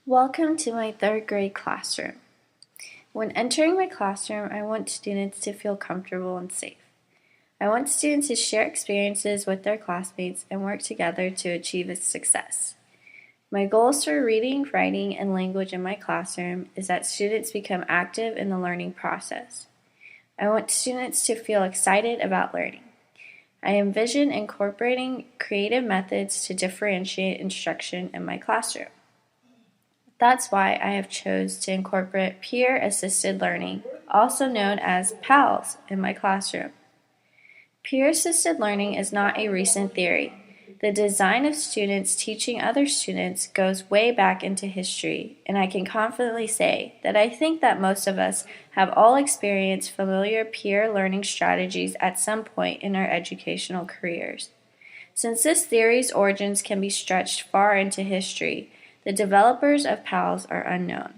Welcome to my third grade classroom. When entering my classroom, I want students to feel comfortable and safe. I want students to share experiences with their classmates and work together to achieve its success. My goals for reading, writing, and language in my classroom is that students become active in the learning process. I want students to feel excited about learning. I envision incorporating creative methods to differentiate instruction in my classroom. That's why I have chose to incorporate peer-assisted learning, also known as PALS, in my classroom. Peer-assisted learning is not a recent theory. The design of students teaching other students goes way back into history, and I can confidently say that I think that most of us have all experienced familiar peer learning strategies at some point in our educational careers. Since this theory's origins can be stretched far into history, the developers of PALS are unknown.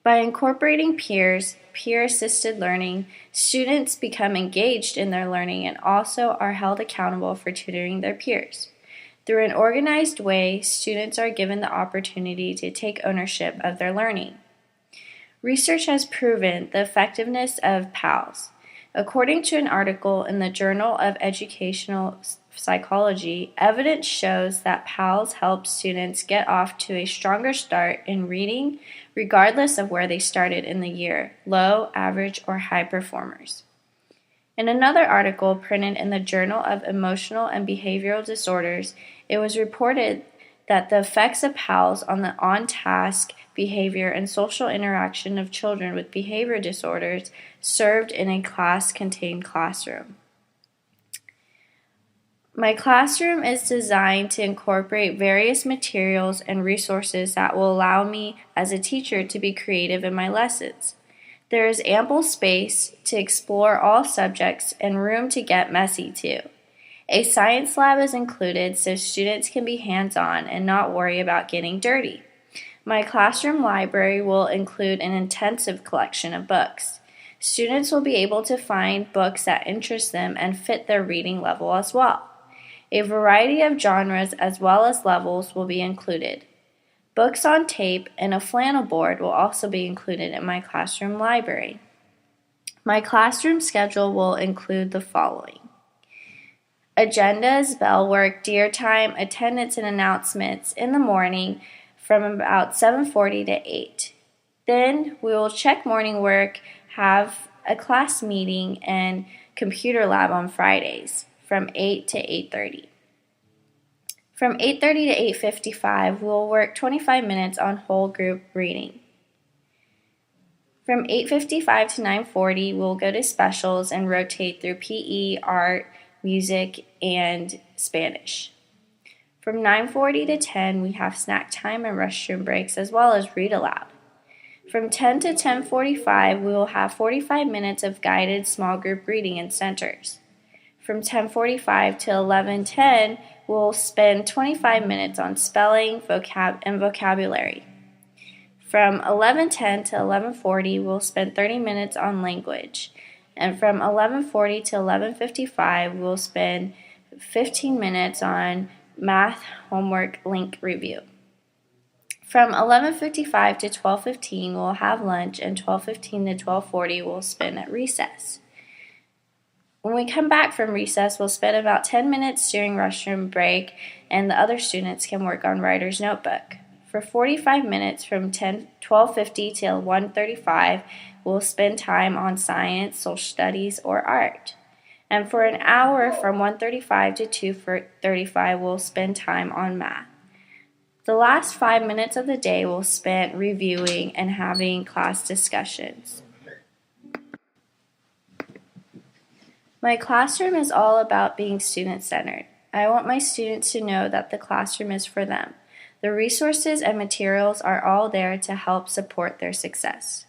By incorporating peer-assisted learning, students become engaged in their learning and also are held accountable for tutoring their peers. Through an organized way, students are given the opportunity to take ownership of their learning. Research has proven the effectiveness of PALS. According to an article in the Journal of Educational Psychology, evidence shows that PALS helps students get off to a stronger start in reading, regardless of where they started in the year, low, average, or high performers. In another article printed in the Journal of Emotional and Behavioral Disorders, it was reported that the effects of PALS on the on-task behavior and social interaction of children with behavior disorders served in a class-contained classroom. My classroom is designed to incorporate various materials and resources that will allow me as a teacher to be creative in my lessons. There is ample space to explore all subjects and room to get messy too. A science lab is included so students can be hands-on and not worry about getting dirty. My classroom library will include an intensive collection of books. Students will be able to find books that interest them and fit their reading level as well. A variety of genres as well as levels will be included. Books on tape and a flannel board will also be included in my classroom library. My classroom schedule will include the following: agendas, bell work, dear time, attendance and announcements in the morning from about 7:40 to 8. Then we will check morning work, have a class meeting, and computer lab on Fridays from 8 to 8:30. From 8:30 to 8:55, we will work 25 minutes on whole group reading. From 8:55 to 9:40, we'll go to specials and rotate through PE, art, music, and Spanish. From 9:40 to 10, we have snack time and restroom breaks as well as read aloud. From 10 to 10:45, we will have 45 minutes of guided small group reading in centers. From 10:45 to 11:10, we'll spend 25 minutes on spelling, and vocabulary. From 11:10 to 11:40, we'll spend 30 minutes on language. And from 11:40 to 11:55, we'll spend 15 minutes on math homework link review. From 11:55 to 12:15, we'll have lunch, and 12:15 to 12:40, we'll spend at recess. When we come back from recess, we'll spend about 10 minutes during restroom break, and the other students can work on writer's notebook. For 45 minutes from 12:50 till 1:35, we'll spend time on science, social studies, or art. And for an hour from 1:35 to 2:35, we'll spend time on math. The last 5 minutes of the day we'll spend reviewing and having class discussions. My classroom is all about being student-centered. I want my students to know that the classroom is for them. The resources and materials are all there to help support their success.